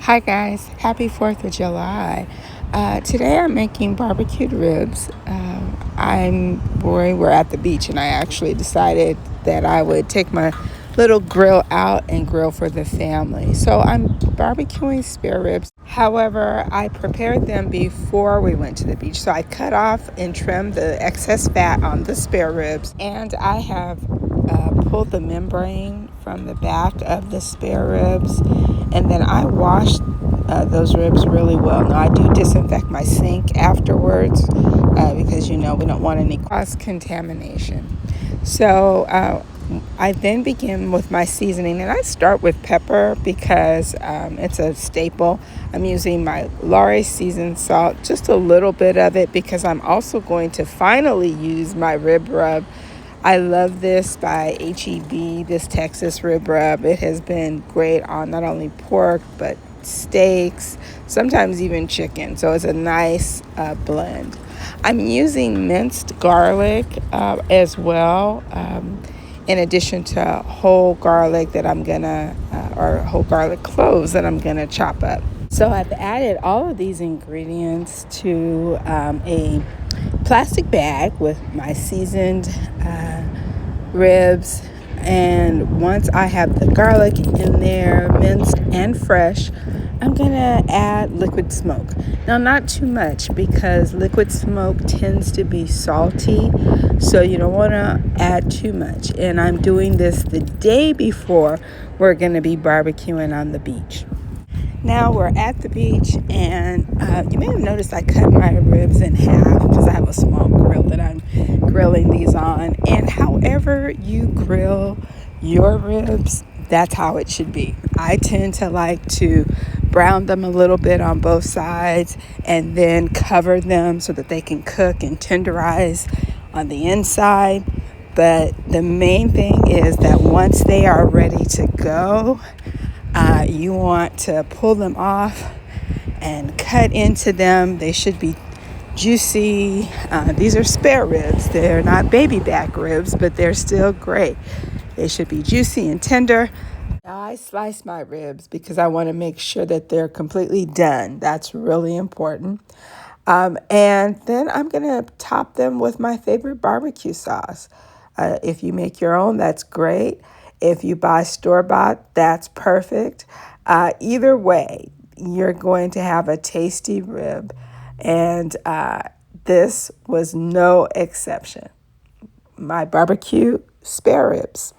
Hi guys, happy 4th of July. Today I'm making barbecued ribs. We're at the beach and I actually decided that I would take my little grill out and grill for the family. So I'm barbecuing spare ribs. However, I prepared them before we went to the beach. So I cut off and trimmed the excess fat on the spare ribs, and I have pulled the membrane from the back of the spare ribs, and then I washed those ribs really well. Now I do disinfect my sink afterwards because we don't want any cross contamination. So I then begin with my seasoning, and I start with pepper because it's a staple. I'm using my Laura's seasoned salt, just a little bit of it, because I'm also going to finally use my rib rub. I love this by HEB, this Texas rib rub. It has been great on not only pork, but steaks, sometimes even chicken. So it's a nice blend. I'm using minced garlic as well, in addition to whole garlic that I'm gonna, or whole garlic cloves that I'm gonna chop up. So I've added all of these ingredients to a plastic bag with my seasoned ribs, and once I have the garlic in there, minced and fresh, I'm gonna add liquid smoke. Now, not too much, because liquid smoke tends to be salty, so you don't want to add too much. And I'm doing this the day before we're gonna be barbecuing on the beach. Now we're at the beach, and you may have noticed I cut my ribs in half because I have a small grill that I'm grilling these on. And however you grill your ribs, that's how it should be. I tend to like to brown them a little bit on both sides and then cover them so that they can cook and tenderize on the inside. But the main thing is that once they are ready to go, you want to pull them off and cut into them. They should be juicy. These are spare ribs. They're not baby back ribs, but they're still great. They should be juicy and tender. Now I slice my ribs because I want to make sure that they're completely done. That's really important. And then I'm going to top them with my favorite barbecue sauce. If you make your own, that's great. If you buy store-bought, that's perfect. Either way, you're going to have a tasty rib. And this was no exception. My barbecue spare ribs.